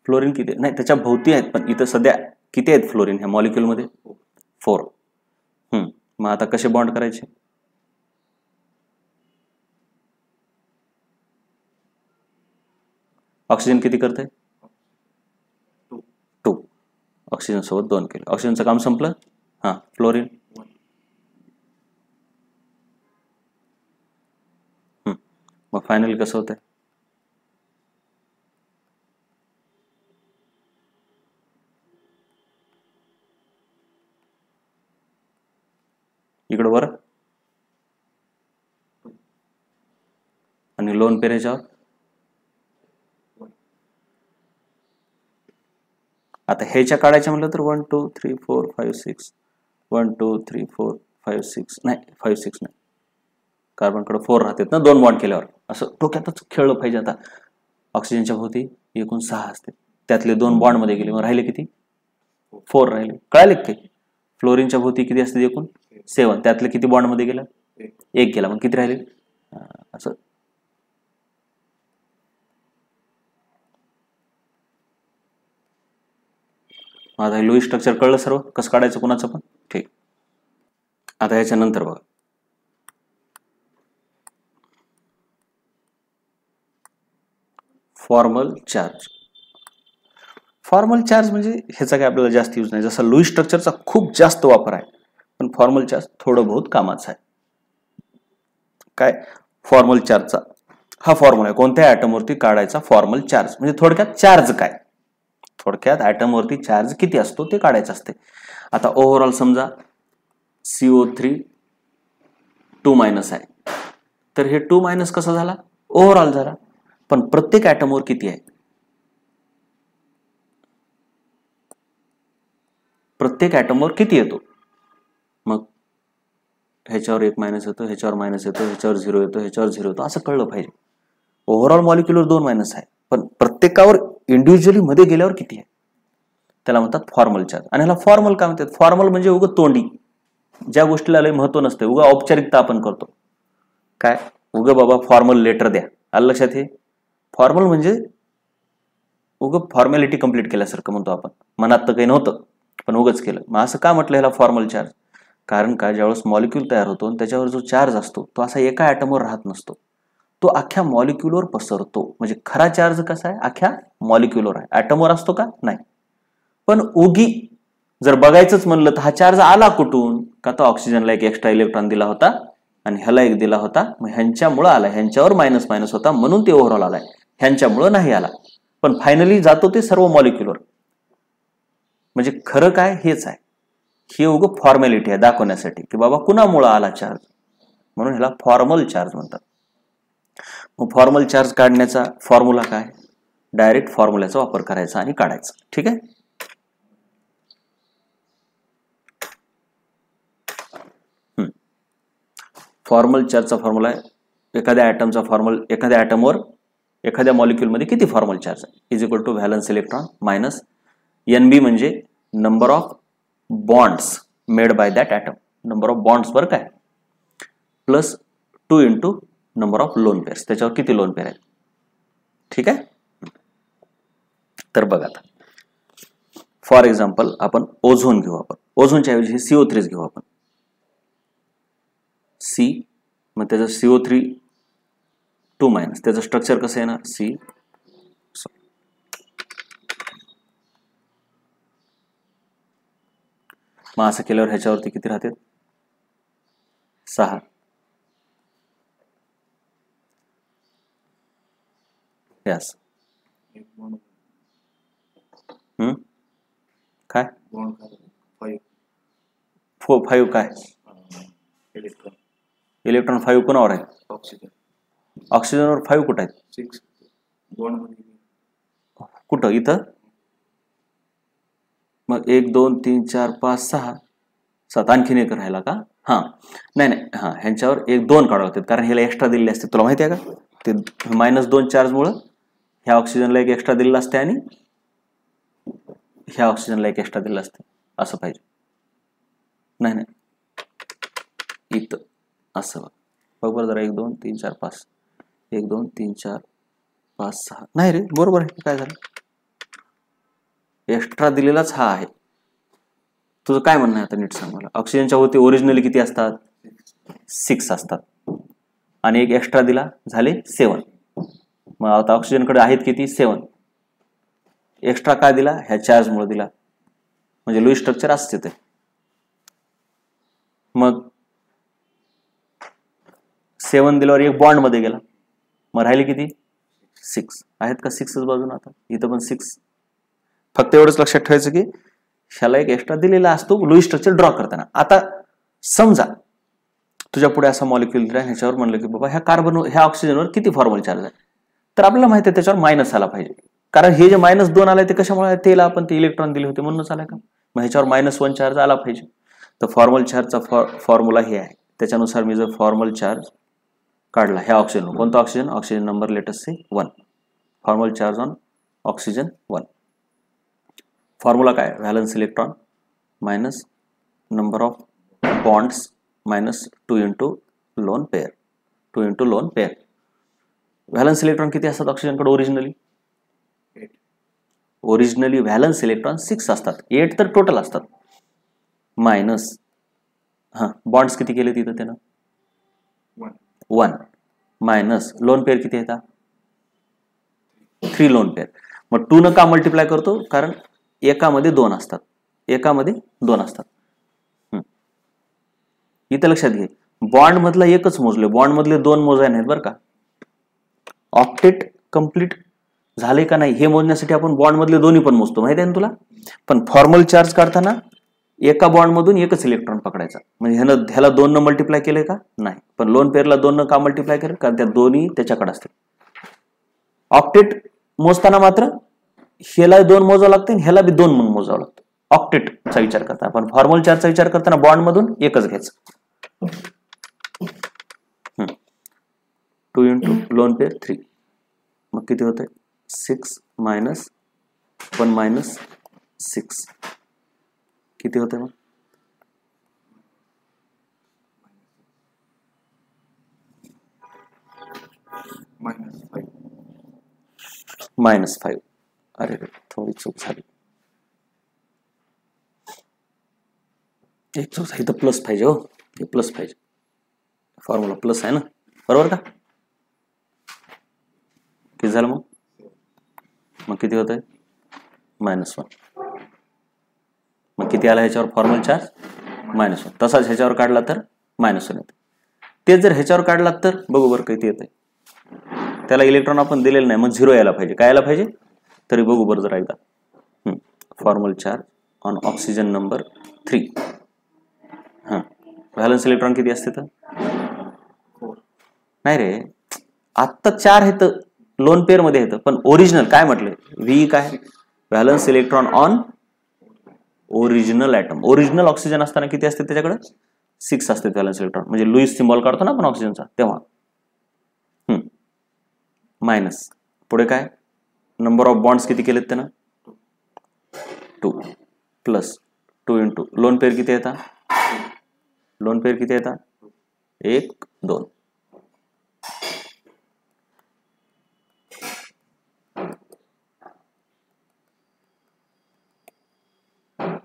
फ्लोरीन किती नाही, त्याच्या भोवती आहेत, पण इथं सध्या किती आहेत फ्लोरीन ह्या मॉलिक्यूल मध्ये? 4. मग आता कसे बॉन्ड करायचे? ऑक्सिजन किती करते? 2. ऑक्सिजन सोबत 2 केले. ऑक्सिजनचं काम संपलं. हा, फ्लोरीन मग फायनली कसं होतंय? इकडं वर आणि लोन पेर ह्याच्यावर. आता ह्याच्या काढायच्या म्हटलं तर 1 2 3 4 5 6 1 2 3 4 5 6 नाही 5 6 नाही, कार्बनकडे 4 राहतात ना 2 बॉन्ड केल्यावर. असं डोक्यातच खेळलं पाहिजे. आता ऑक्सिजनच्या भोवती एकूण 6 असते, त्यातले 2 बॉन्ड मध्ये गेले, मग राहिले किती? 4 राहिले. कळाले की? फ्लोरीनच्या भोवती किती असते एकूण? 7. त्यातले किती बॉन्ड मध्ये गेला? 1 गेला. मग किती राहिले? असं. माझा लुईस स्ट्रक्चर कळलं सर्व, कसं काढायचं कोणाचं पण. ठीक. आता याच्या नंतर बघा, फॉर्मल चार्ज. फॉर्मल चार्ज म्हणजे ह्याचा काय आपल्याला जास्त यूज नाही. जसं लुईस स्ट्रक्चरचा खूप जास्त वापर आहे, पण फॉर्मल चार्ज थोडं बहुत कामाचं आहे. काय फॉर्मल चार्जचा हा फॉर्म्युला आहे, कोणत्या ऍटमवरती काढायचा फॉर्मल चार्ज. म्हणजे थोडक्यात चार्ज काय, थोडक्यात ऍटमवरती चार्ज किती असतो ते काढायचं असते. आता ओव्हरऑल समजा CO3 2- आहे, तर हे 2- कसा झाला? ओव्हरऑल झाला. पण प्रत्येक ऍटमवर किती आहे? प्रत्येक ऍटमवर किती येतो? मग ह्याच्यावर 1- येतो, ह्याच्यावर मायनस येतो, ह्याच्यावर 0 येतो, ह्याच्यावर 0 येतो, असं कळलं पाहिजे. ओव्हरऑल मॉलिक्युलर 2- आहे, पण प्रत्येकावर इंडिव्हिज्युअली मध्ये गेल्यावर किती आहे त्याला म्हणतात फॉर्मल चार्ज. आणि ह्याला फॉर्मल काय म्हणतात? फॉर्मल म्हणजे उगा तोंडी, ज्या गोष्टीला लय महत्व नसते, उगा औपचारिकता आपण करतो. काय उगा बाबा फॉर्मल लेटर द्या, आलं लक्षात? हे फॉर्मल म्हणजे उगा फॉर्मॅलिटी कंप्लीट केल्यासारखं म्हणतो आपण. मनात तर काही नव्हतं, पण उगाच केलं. मग असं का म्हटलं ह्याला फॉर्मल चार्ज? कारण का ज्यावेळेस मॉलिक्यूल तयार होतो आणि त्याच्यावर जो चार्ज असतो तो असा एका ऍटमवर राहत नसतो, तो अख्ख्या मॉलिक्यूलवर पसरतो. म्हणजे खरा चार्ज कसा आहे? अख्ख्या मॉलिक्यूलवर आहे, ऍटमवर असतो का? नाही. पण उगी जर बघायचंच म्हणलं तर हा चार्ज आला कुठून? का तो ऑक्सिजनला एक एक्स्ट्रा इलेक्ट्रॉन दिला होता आणि ह्याला एक दिला होता, मग ह्यांच्यामुळे आला. ह्यांच्यावर मायनस होता म्हणून ते ओव्हरऑल आलाय, ह्यांच्यामुळे नाही आला. पण फायनली जातो ते सर्व मॉलिक्यूलवर. म्हणजे खरं काय हेच आहे. ही उग फॉर्मॅलिटी आहे दाखवण्यासाठी की बाबा कुणामुळे आला चार्ज, म्हणून ह्याला फॉर्मल चार्ज म्हणतात. मग फॉर्मल चार्ज काढण्याचा फॉर्म्युला काय, डायरेक्ट फॉर्म्युल्याचा वापर करायचा आणि काढायचा. ठीक आहे. फॉर्मल चार्जचा फॉर्म्युला आहे एखाद्या ॲटमचा एखाद्या ॲटमवर एखाद्या मॉलिक्यूलमध्ये किती फॉर्मल चार्ज आहे is equal to valence electron minus NB म्हणजे number of bonds made by that atom, number of bonds बरं काय, plus 2 into number of lone pairs, त्याच्यावर किती लोन पेअर आहेत. ठीक आहे. तर बघा आता फॉर एक्झाम्पल आपण ओझोन घेऊ. आपण ओझोनच्या ऐवजी CO3 घेऊ आपण. C मग त्याचं CO3 2 मायनस त्याचं स्ट्रक्चर कसं येणार C. मग असं केल्यावर ह्याच्यावरती किती राहते 6. यस काय 5 काय इलेक्ट्रॉन 5 कोणावर आहे, ऑक्सिजनवर 5 कुठं आहेत, 6 कुठं इथं. मग 1 2 3 4 5 6 7 आणखीन एक राहिला का. हां नाही हां ह्यांच्यावर 1 2 काढावं लागतात कारण ह्याला एक्स्ट्रा दिलेले असते. तुला माहिती आहे का ते -2 चार्जमुळं ह्या ऑक्सिजनला एक एक्स्ट्रा दिलेलं असते आणि ह्या ऑक्सिजनला एक एक्स्ट्रा दिलेलं असते. असं पाहिजे नाही इथं असं बरोबर जरा 1 2 3 4 5 1 2 3 4 5 6 नाही रे बरोबर आहे. काय झालं एक्स्ट्रा दिलेलाच हा आहे. तुझं काय म्हणणं आहे आता नीट सांग मला. ऑक्सिजनच्या होती ओरिजिनली किती असतात 6 असतात आणि एक एक्स्ट्रा दिला झाले 7. मग आता ऑक्सिजनकडे आहेत किती 7. एक्स्ट्रा काय दिला ह्या चार्जमुळे दिला म्हणजे लुईस स्ट्रक्चर असते ते. मग 7 दिल्यावर एक बॉन्ड मध्ये गेला मग राहिले किती 6 आहेत का 6च बाजून. आता इथं पण 6. फक्त एवढंच लक्षात ठेवायचं की ह्याला एक एक्स्ट्रा दिलेला असतो लुईस स्ट्रक्चर ड्रॉ करताना. आता समजा तुझ्या पुढे असा मॉलिक्यूल दिला ह्याच्यावर म्हणलं की बाबा ह्या ऑक्सिजनवर किती फॉर्मल चार्ज आहे तर आपल्याला माहिती आहे त्याच्यावर मायनस आला पाहिजे कारण हे जे -2 आलाय ते कशामुळे तेला आपण ते इलेक्ट्रॉन दिले होते म्हणूनच आलाय का. मग ह्याच्यावर -1 चार्ज आला पाहिजे. तर फॉर्मल चार्जचा फॉर्म्युला हे आहे. त्याच्यानुसार मी जर फॉर्मल चार्ज काढला ह्या ऑक्सिजन कोणता oxygen number let us say 1 formal charge on oxygen 1. Formula काय valence electron minus number of bonds minus 2 into lone pair. Valence electron किती असतात ऑक्सिजनकडे ओरिजिनली व्हॅलन्स इलेक्ट्रॉन 6 असतात. 8 तर टोटल असतात मायनस बॉन्ड्स किती केले तिथं त्यानं 1 मायनस लोन पेअर किती येतात 3 लोन पेअर. मग 2 न का मल्टिप्लाय करतो कारण एकामध्ये 2 असतात इथं लक्षात घे. बॉन्ड मधला एकच मोजले बॉन्ड मधले 2 मोजाय नाहीत बरं का. ऑक्टेट कंप्लीट झाले का नाही हे मोजण्यासाठी आपण बॉन्ड मधले दोन्ही पण मोजतो माहिती आहे ना तुला. पण फॉर्मल चार्ज काढताना एका बॉन्ड मधून एकच इलेक्ट्रॉन पकडायचा म्हणजे ह्याला 2 न मल्टिप्लाय केलंय का नाही. पण लोन पेअरला 2 न का मल्टिप्लाय केलं कारण त्या दोन्ही त्याच्याकडे असतील. ऑक्टेट मोजताना मात्र ह्याला 2 मोजावं लागते ह्याला बी 2 म्हणून मोजावं लागतं. ऑक्टेटचा विचार करता आपण फॉर्मल चार्जचा विचार करताना बॉन्ड मधून एकच घ्यायचं. 2 इंटू लोन पेअर 3 मग किती होते 6 मायनस 1 मायनस 6 किती होते मग -5. अरे थोडी चूक झाली. एक चूक झाली तर प्लस पाहिजे हो हे प्लस पाहिजे फॉर्म्युला प्लस आहे ना बरोबर का. किती झालं मग किती होत आहे -1. मग किती आला ह्याच्यावर फॉर्मल चार्ज -1. तसाच ह्याच्यावर काढला तर -1 येते. तेच जर ह्याच्यावर काढला तर बघू बरं किती येते. त्याला इलेक्ट्रॉन आपण दिलेलं नाही मग 0 यायला पाहिजे. काय यायला पाहिजे तरी बघू बरं जरा एकदा. Formal charge on oxygen number 3 valence electron किती असते तर नाही रे, आत्ता 4 आहेत लोन पेअर मध्ये येतं, पण ओरिजिनल काय म्हटलं व्ही काय valence electron on original atom. Original oxygen असताना किती असते त्याच्याकडे 6 असते व्हॅलन्स इलेक्ट्रॉन. म्हणजे लुईस सिम्बॉल काढतो ना आपण ऑक्सिजनचा तेव्हा. मायनस पुढे काय नंबर ऑफ बॉन्ड्स किती केलेत त्यानं 2 प्लस 2 इंटू लोन पेअर किती येतात, लोन पेअर किती येतात 1 2.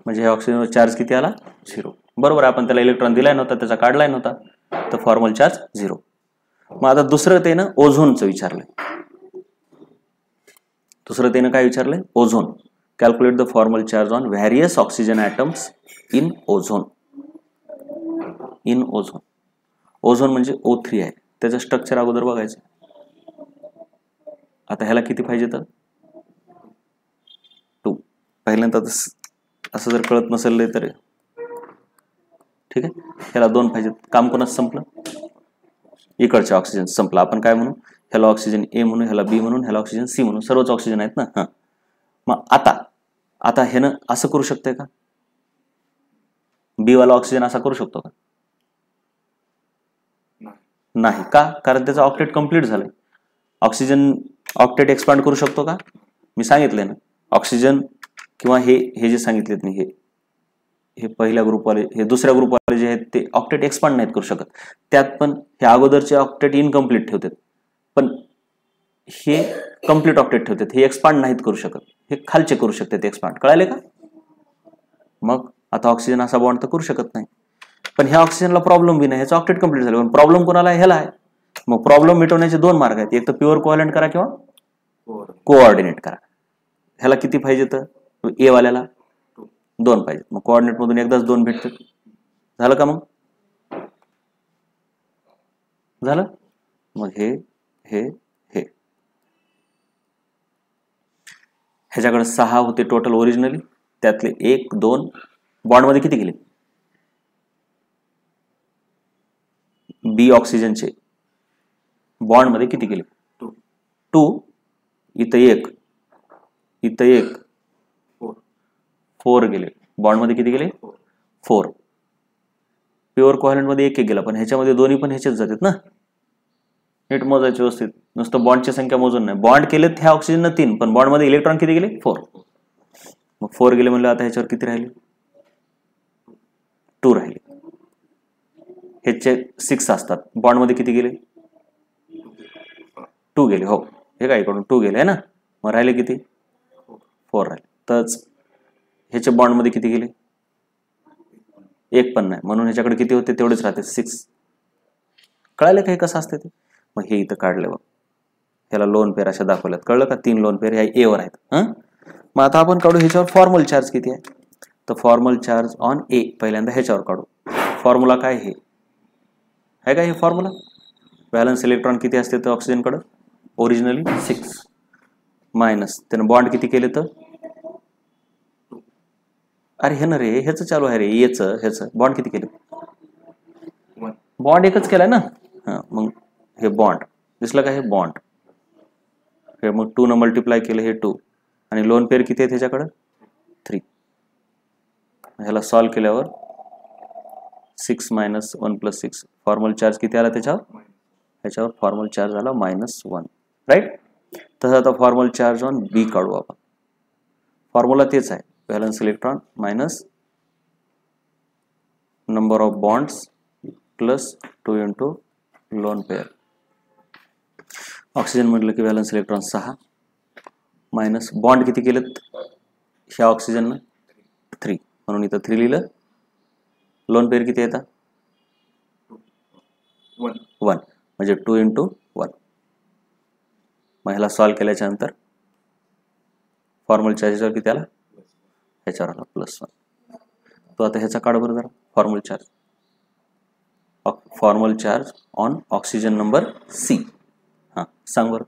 म्हणजे हे ऑक्सिजनवर चार्ज किती आला 0. बरोबर, आपण त्याला इलेक्ट्रॉन दिलाय नव्हता, त्याचा काढलाय नव्हता, तर फॉर्मल चार्ज 0. मग आता दुसरं त्यानं ओझोनचं विचारलंय. दुसरं त्यानं काय विचारलंय ozone. Calculate the formal charge on various oxygen atoms in ozone. In ozone, ozone म्हणजे O3 आहे, त्याचं स्ट्रक्चर अगोदर बघायचं. आता ह्याला किती पाहिजे तर 2. पहिल्यांदा असं जर कळत नसेल तर ठीक आहे, ह्याला 2 पाहिजेत. काम कोणाचं संपलं, इकडच्या ऑक्सिजन संपला. आपण काय म्हणू ह्याला ऑक्सिजन ए म्हणून, ह्याला बी म्हणून, ह्याला ऑक्सिजन सी म्हणून, सर्वच ऑक्सिजन आहेत ना. हां, मग आता ह्यानं असं करू शकतंय का, बी वाला ऑक्सिजन असा करू शकतो का नाही. का, कारण त्याचा ऑक्टेट कंप्लीट झालंय. ऑक्सिजन ऑक्टेट एक्सपांड करू शकतो का, मी सांगितलंय ना. ऑक्सिजन किंवा हे जे सांगितलेत मी हे पहिल्या ग्रुपवाले, हे दुसऱ्या ग्रुपवाले जे आहेत ते ऑक्टेट एक्सपांड नाहीत करू शकत. त्यात पण हे अगोदरचे ऑक्टेट इनकम्प्लीट ठेवतात, पण हे कम्प्लीट ऑक्टेट ठेवतात, हे एक्सपांड नाहीत करू शकत. हे खालचे करू शकतात एक्सपांड, कळाले का. मग आता ऑक्सिजन असा बॉन्ड तर करू शकत नाही, पण ह्या ऑक्सिजनला प्रॉब्लेम बी नाही, ह्याचं ऑक्टेट कम्प्लीट झालं. पण प्रॉब्लेम कोणाला आहे, ह्याला आहे. मग प्रॉब्लेम मिटवण्याचे 2 मार्ग आहेत, एक तर प्युअर कोव्हॅलंट करा किंवा कोऑर्डिनेट करा. ह्याला किती पाहिजे तर ए वाल्याला 2 पाहिजे. मग कोऑर्डिनेट मधून एकदाच 2 भेटतात. झालं का, मग झालं. मग हे ह्याच्याकडे 6 होते टोटल ओरिजिनली, त्यातले 1 2 बॉन्ड मध्ये किती गेले, बी ऑक्सिजनचे बॉन्ड मध्ये किती गेले 2. इथं 1 4 गेले. बॉन्ड मध्ये किती गेले 4. प्युअर कोव्हॅलंट मध्ये 1 गेला, पण ह्याच्यामध्ये दोन्ही पण ह्याचेच जातात ना. नीट मोजायचे व्यवस्थित, नुसतं बॉन्डची संख्या मोजून नाही. बॉन्ड केलेत ह्या ऑक्सिजन 3, पण बॉन्ड मध्ये इलेक्ट्रॉन किती गेले 4. मग 4 गेले म्हणलं, आता ह्याच्यावर किती राहिले 2 राहिले. ह्याचे 6 असतात, बॉन्ड मध्ये किती गेले 2 गेले. हो, हे काय इकडून 2 गेले आहे ना, मग राहिले किती 4 राहिले. तरच ह्याच्या बॉन्ड मध्ये किती गेले 1 पण नाही, म्हणून ह्याच्याकडे किती होते तेवढेच राहते 6. कळाले का हे कसं असते ते. मग हे इथं काढले बघ, ह्याला लोन पेअर अशा दाखवल्यात, कळलं का. 3 लोन पेअर ह्या ए वर आहेत. मग आता आपण काढू ह्याच्यावर फॉर्मल चार्ज किती आहे. तर फॉर्मल चार्ज ऑन ए पहिल्यांदा ह्याच्यावर काढू. फॉर्म्युला काय हे आहे का, हे फॉर्म्युला व्हॅलन्स इलेक्ट्रॉन किती असते तर ऑक्सिजनकडे ओरिजिनली 6 मायनस त्यानं बॉन्ड किती केले तर, अरे हे ना रे, ह्याचं चालू आहे रे, ह्याचं बॉन्ड किती केले, बॉन्ड एकच केलाय ना. हां, मग हे बॉन्ड दिसलं का, हे बॉन्ड हे मग 2 न मल्टिप्लाय केलं हे 2, आणि लोन पेअर किती आहे त्याच्याकडं 3. ह्याला सॉल्व केल्यावर 6 मायनस 1 प्लस 6, फॉर्मल चार्ज किती आला ह्याच्यावर फॉर्मल चार्ज आला -1. राईट. तसं आता फॉर्मल चार्ज ऑन बी काढू आपण. फॉर्म्युला तेच आहे, valence electron minus number of bonds plus 2 into lone pair. Oxygen म्हटलं की व्हॅलन्स इलेक्ट्रॉन 6 मायनस बॉन्ड किती केलेत ह्या ऑक्सिजननं 3, म्हणून इथं 3 लिहिलं. लोन पेअर किती येतात 1, म्हणजे 2 इंटू 1. मग ह्याला सॉल्व केल्याच्या नंतर फॉर्मल चार्जवर किती आला ह्याच्यावर आला +1. तो आता ह्याचा काढ बरं जरा, formal charge on oxygen number C. हां, सांग बरं.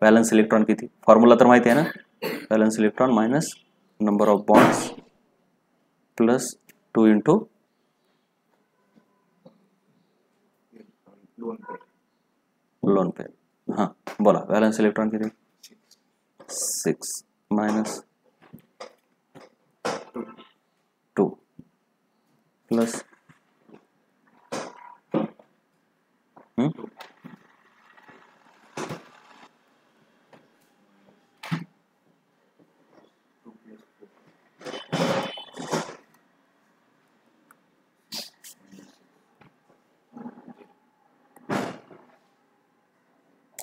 व्हॅलन्स इलेक्ट्रॉन किती, फॉर्म्युला तर माहिती आहे ना, valence electron minus number of bonds plus 2 into lone pair हां बोला व्हॅलन्स इलेक्ट्रॉन किती 6 मायनस 2 प्लस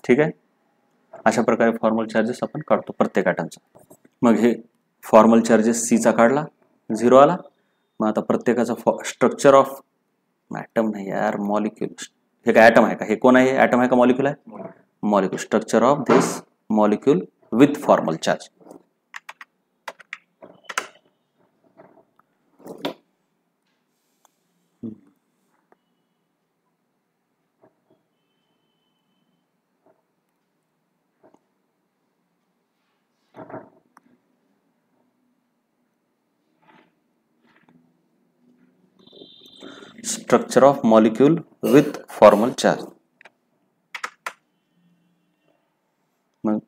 ठीक आहे. अशा प्रकारे फॉर्मल चार्जेस आपण काढतो प्रत्येक ॲटमचा. मग हे फॉर्मल चार्जेस सीचा काढला 0 आला. मग आता प्रत्येकाचा स्ट्रक्चर ऑफ ॲटम नाही यार मॉलिक्यूल. हे काय ॲटम आहे का? हे कोण आहे? ॲटम आहे का मॉलिक्यूल आहे? Molecule. Structure of this molecule with formal charge. Structure of molecule with formal charge. मग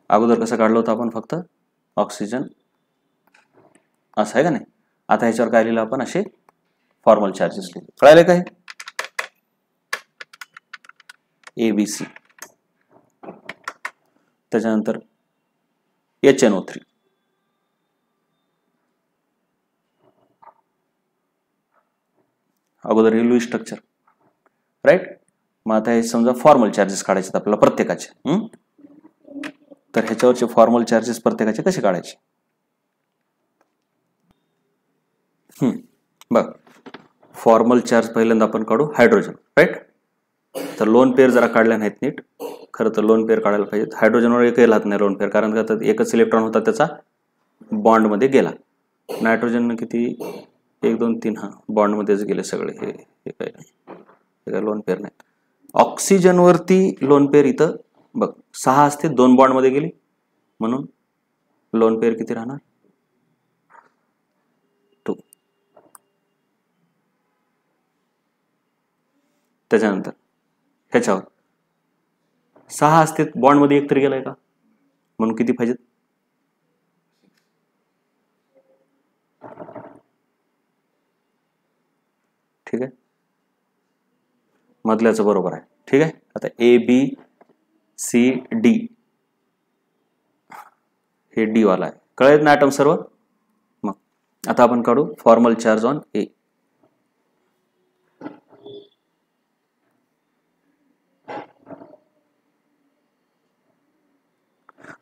अगोदर कसं काढलं होतं आपण? फक्त ऑक्सिजन असं आहे का नाही. आता ह्याच्यावर काय लिहिलं आपण? असे फॉर्मल चार्जेस लिहिले. कळाले काय? ABC. त्याच्यानंतर HNO3. अगोदर हे लुईस स्ट्रक्चर राईट. मग आता हे समजा फॉर्मल चार्जेस काढायचे आपल्याला प्रत्येकाचे. तर ह्याच्यावरचे फॉर्मल चार्जेस प्रत्येकाचे कसे काढायचे? बघ फॉर्मल चार्ज पहिल्यांदा आपण काढू हायड्रोजन राईट. तर लोन पेअर जरा काढल्या नाहीत नीट. खरं तर लोन पेअर काढायला पाहिजेत. हायड्रोजनवर एकही राहत नाही लोन पेअर, कारण का तर एकच इलेक्ट्रॉन होता त्याचा बॉन्डमध्ये गेला. नायट्रोजननं किती 1 2 3 हा बॉन्डमध्येच गेले सगळे. हे काय लोन पेअर नाही. ऑक्सिजनवरती लोन पेअर इथं बघ 6 असते, 2 बॉन्डमध्ये गेली म्हणून लोन पेअर किती राहणार 2. त्याच्यानंतर ह्याच्यावर 6 असते, बॉन्डमध्ये 1 तरी गेलाय का? म्हणून किती पाहिजेत? ठीक आहे. मधल्याचं बरोबर आहे. ठीक आहे. आता ABCD हे डी वाला आहे. कळेल ना ॲटम सर्व? मग आता आपण काढू फॉर्मल चार्ज ऑन A.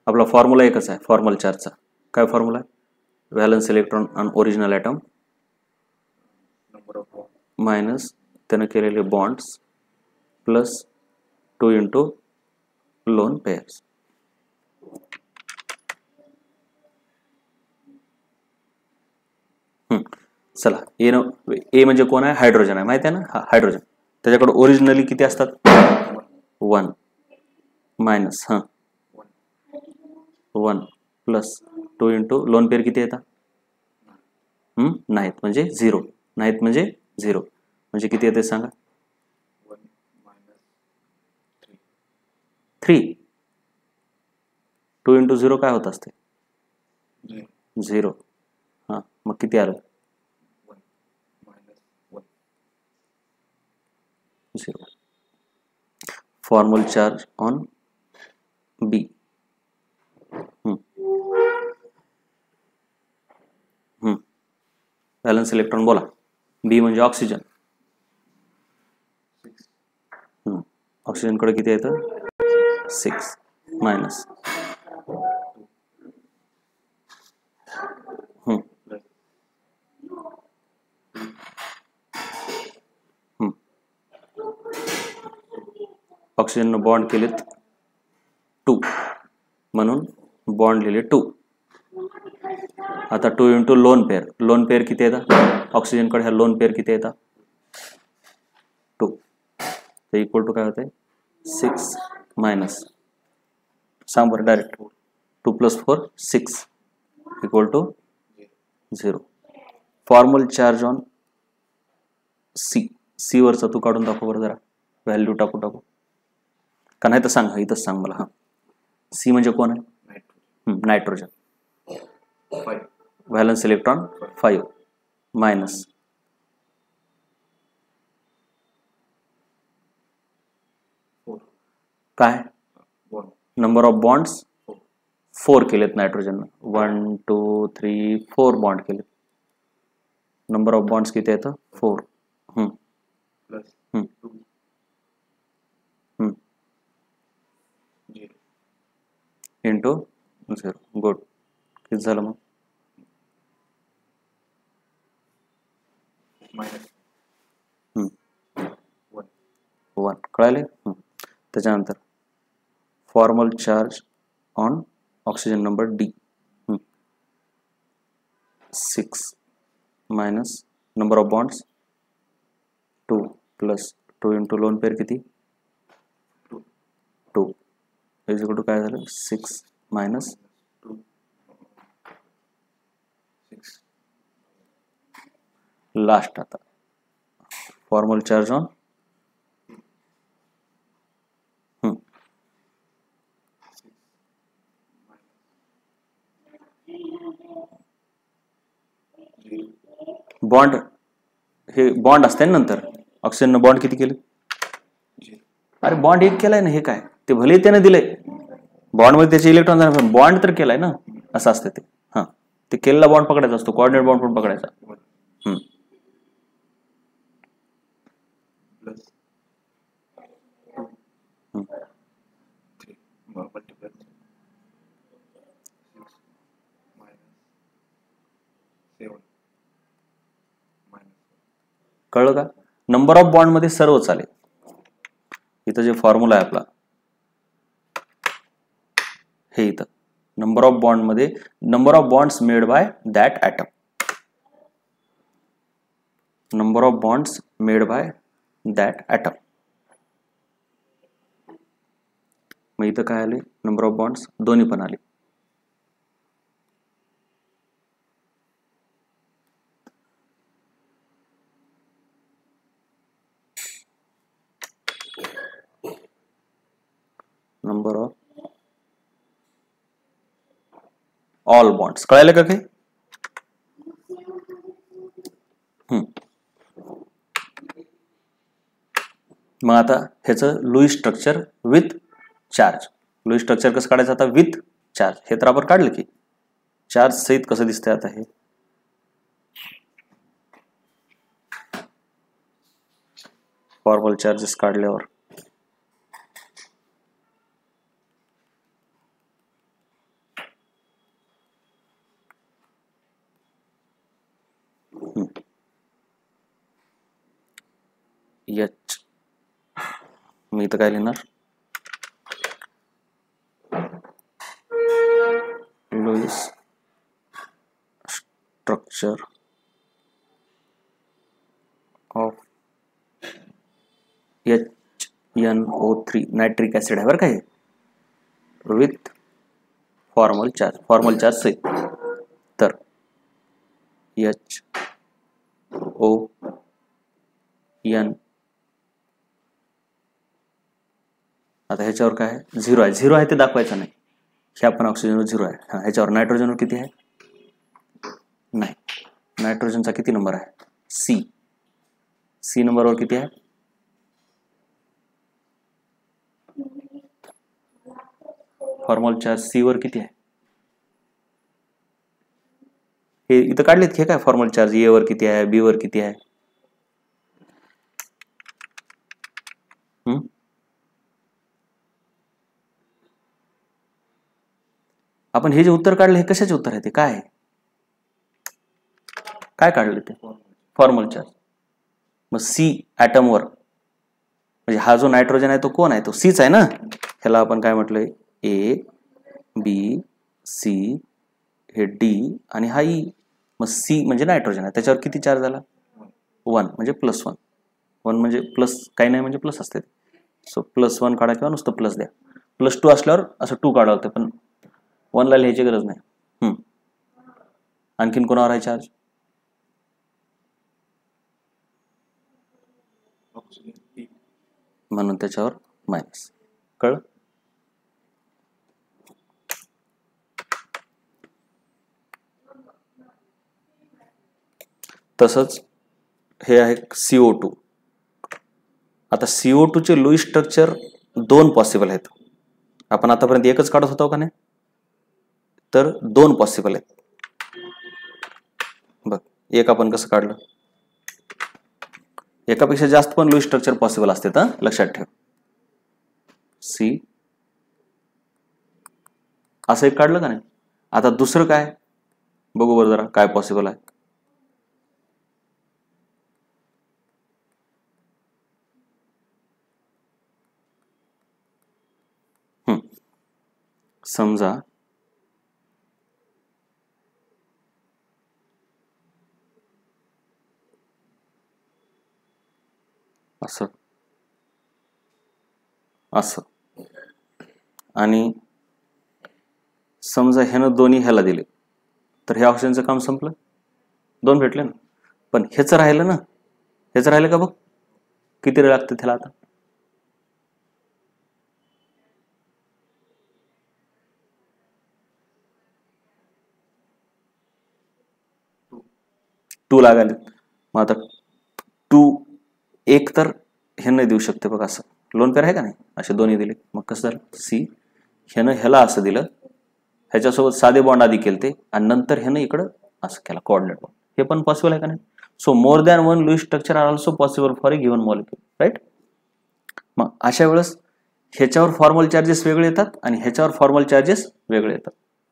आपला फॉर्म्युला एकच आहे फॉर्मल चार्जचा. काय फॉर्म्युला आहे? Valence electron on original atom minus त्यानं केलेले bonds plus 2 into lone pairs. चला ए म्हणजे कोण आहे? हायड्रोजन आहे. माहिती आहे ना? हा हायड्रोजन. त्याच्याकडे ओरिजिनली किती असतात? 1 minus 1 plus 2 into lone pair किती येतात? नाहीत म्हणजे 0. नाहीत म्हणजे 0 म्हणजे किती येते सांगा? 3. 2 इंटू 0 काय होत असते? 0. हां मग किती आलं? 0. Formal charge on B. Valence electron बोला. B म्हणजे ऑक्सिजन. ऑक्सिजनकडे किती येतं? 6 मायनस ऑक्सिजननं बॉन्ड केलेत 2 म्हणून बॉन्ड लिहिले 2. आता 2 into lone pair. Lone pair किती येतात? ऑक्सिजनकडे ह्या लोन पेअर किती येतात? 2. तर इक्वल टू काय होते? 6 मायनस सांग बरं direct. 2 plus 4 6 equal to 0. Formal charge on C. C वरचा तू काढून दाखव बरं जरा. व्हॅल्यू टाकू का नाही तर सांग, इथंच सांग मला. हा, सी म्हणजे कोण आहे? नायट्रोजन. व्हॅलन्स इलेक्ट्रॉन 5 मायनस काय? नंबर ऑफ बॉन्ड्स 4 केलेत नायट्रोजन. 1 2 3 4 बॉन्ड केलेत. नंबर ऑफ बॉन्ड्स किती आहेत? 4. इंटू 0. गुड. किती झालं मग? वन. कळाले? त्याच्यानंतर formal charge on oxygen number D 6 minus number of bonds 2 plus 2 into lone pair किती? 2 इज इक्वल टू काय झालं? 6 मायनस 6. लास्ट आता फॉर्मल चार्ज ऑन बॉन्ड. हे बॉन्ड असते नंतर ऑक्सिजन बॉन्ड किती केले? अरे बॉन्ड एक केलाय ना. हे काय ते भले त्याने दिलंय बॉन्ड मध्ये त्याचे इलेक्ट्रॉन जाणार, बॉन्ड तर केलाय ना. असं असतं ते. हा, ते केलेला बॉन्ड पकडायचा असतो. कोऑर्डिनेट बॉन्ड पण पकडायचा. कळलं का? नंबर ऑफ बॉन्ड मध्ये सर्व चालेल. इथं जे फॉर्म्युला आहे आपला, हे इथं नंबर ऑफ बॉन्ड मध्ये number of bonds made by that atom. Number of bonds made by that atom. मग इथं काय आले? नंबर ऑफ बॉन्ड्स दोन्ही पण आले. Number of all bonds. कळायला का काही? मग आता ह्याचं Lewis structure with charge. Lewis structure कसं काढायचं आता? With charge. हे तर आपण काढलं की. चार्ज सहित कसं दिसतंय आता हे? फॉर्मल चार्जेस काढल्यावर एच. मी इथं काय लिहिणार? Lewis structure of HNO3 nitric acid आहे बरं का हे, with formal charge. Formal charge सहित. तर HON आता ह्याच्यावर काय आहे? 0 आहे. 0 आहे ते दाखवायचं नाही. हे आपण ऑक्सिजनवर 0 आहे. हा, ह्याच्यावर नायट्रोजनवर किती आहे? नाही. नायट्रोजनचा किती नंबर आहे? सी. सी नंबरवर किती आहे? फॉर्मल चार्ज सी वर किती आहे? हे इथं काढलेत. हे काय फॉर्मल चार्ज ए वर किती आहे? बी वर किती आहे? आपण हे जे उत्तर काढले हे कशाचे उत्तर आहे? ते काय आहे? काय काढले ते? Formal charge. मग सी ॲटमवर म्हणजे हा जो नायट्रोजन आहे तो कोण आहे? तो सीच आहे ना. ह्याला आपण काय म्हटलंय? ए बी सी, हे डी आणि हा ई. मग सी म्हणजे नायट्रोजन आहे. त्याच्यावर किती चार्ज झाला? 1 म्हणजे +1. 1 म्हणजे प्लस काही नाही म्हणजे प्लस असते. सो +1 काढा किंवा नुसतं प्लस द्या. +2 असल्यावर असं 2 काढावं लागतं, पण 1 ला लिहायची गरज नाही. आणखीन कोणावर आहे चार्ज? म्हणून त्याच्यावर मायनस. कळलं? तसंच हे आहे CO2. आता CO2 चे लुईस स्ट्रक्चर 2 पॉसिबल आहेत. आपण आतापर्यंत एकच काढत होतो का नाही, तर 2 पॉसिबल आहेत. बघ, एक आपण कसं काढलं, एकापेक्षा जास्त पण लुईस स्ट्रक्चर पॉसिबल असते, तर लक्षात ठेव. C असं एक काढलं का नाही. आता दुसरं काय बघू बरं जरा, काय पॉसिबल आहे. समजा असं असं, आणि समजा ह्यानं दोन्ही ह्याला दिले, तर ह्या ऑप्शनचं काम संपलं. 2 भेटले ना. पण ह्याचं राहिलं ना, ह्याचं राहिलं का बघ, किती वेळ लागते त्याला. आता टू लागायला. मग आता 2 एक तर हे नाही देऊ शकते बघ, असं लोन पेअर आहे का नाही, असे दोन्ही दिले. मग कसं झालं, C ह्यानं ह्याला असं दिलं, ह्याच्यासोबत साधे बॉन्ड आधी केले ते, आणि नंतर ह्यानं इकडं असं केला कोऑर्डिनेट बॉन्ड. हे पण पॉसिबल आहे का नाही. So more than 1 Lewis structure are also possible for a given molecule, right. मग अशा वेळेस ह्याच्यावर फॉर्मल चार्जेस वेगळे येतात आणि ह्याच्यावर फॉर्मल चार्जेस वेगळे येतात.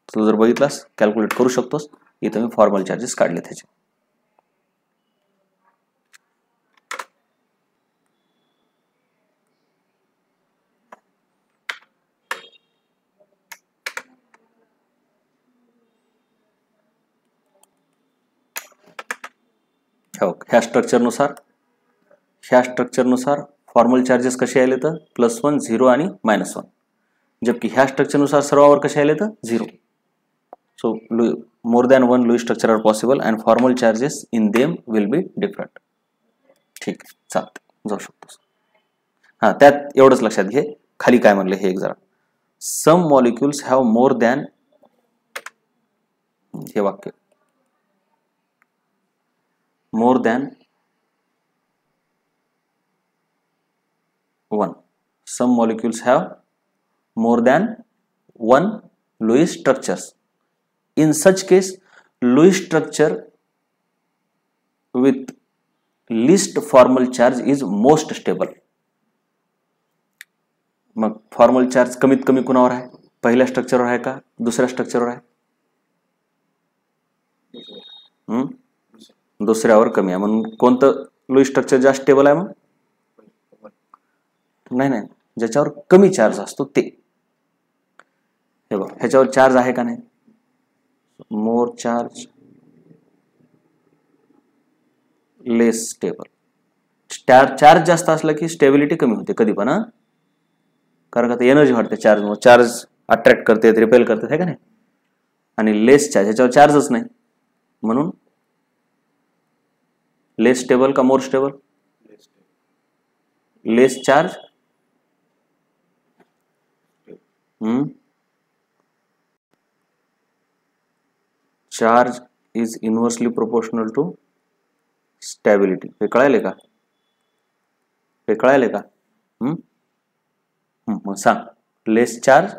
तू जर बघितलास कॅल्क्युलेट करू शकतोस. इथं मी फॉर्मल चार्जेस काढले त्याचे. ह्या स्ट्रक्चरनुसार फॉर्मल चार्जेस कसे आले तर +1, 0 आणि -1. जबकि ह्या स्ट्रक्चरनुसार सर्वावर कसे आले तर 0. So more than 1 Lewis structure are possible and formal charges in them will be different. ठीक आहे, चालते, जाऊ शकतोस. हां, त्यात एवढंच लक्षात घे, खाली काय म्हणले हे एक जरा. सम मॉलिक्युल्स हॅव मोर दॅन, हे वाक्य, more than 1. Some molecules have more than 1 Lewis structures. In such case, Lewis structure with least formal charge is most stable. मग फॉर्मल चार्ज कमीत कमी कुणावर आहे, पहिल्या स्ट्रक्चरवर आहे का दुसऱ्या स्ट्रक्चरवर आहे. दुसऱ्यावर कमी आहे, म्हणून कोणतं लुईस स्ट्रक्चर जास्त स्टेबल आहे. मग नाही, ज्याच्यावर कमी चार्ज असतो ते. हे बघ, ह्याच्यावर चार्ज आहे का नाही, मोर चार्ज लेस स्टेबल. चार्ज जास्त असला की स्टेबिलिटी कमी होते कधी पण. कारण का ते एनर्जी वाढते चार्ज, चार्ज अट्रॅक्ट करते, रिपेल करते, आहे का नाही. आणि लेस चार्ज, ह्याच्यावर चार्जच नाही, म्हणून लेस स्टेबल का more stable. Less charge, charge is inversely proportional to stability. हे कळायले का, हे कळायले का. मग सांग, लेस चार्ज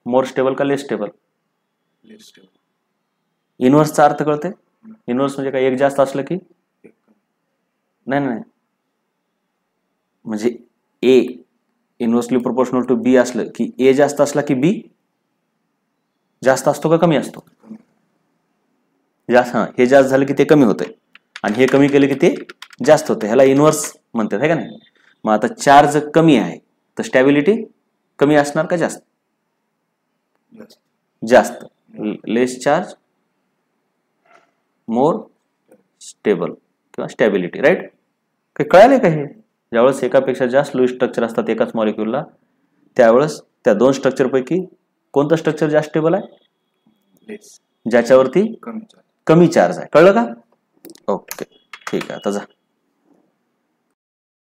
मोर स्टेबल का लेस स्टेबल. लेस स्टेबल. इनवर्सचा अर्थ कळते. इनवर्स म्हणजे काय, एक जास्त असलं की, नाही, म्हणजे ए इनवर्सली प्रोपोर्शनल टू बी असलं की ए जास्त असला की बी जास्त असतो का कमी असतो. जास्त. हे जास्त झालं की ते कमी होतंय, आणि हे कमी केलं की ते जास्त होतं. ह्याला इनवर्स म्हणतात, आहे का नाही. मग आता चार्ज कमी आहे तर स्टॅबिलिटी कमी असणार का जास्त. जास्त. लेस चार्ज मोर स्टेबल किंवा स्टॅबिलिटी, राईट. काही कळाले का हे. ज्यावेळेस एकापेक्षा जास्त लुईस स्ट्रक्चर असतात एकाच मॉलिक्यूलला, त्यावेळेस त्या 2 स्ट्रक्चर पैकी कोणतं स्ट्रक्चर जास्त स्टेबल आहे, ज्याच्यावरती कमी चार्ज आहे. कळलं का. ओके, ठीक आहे, आता जा.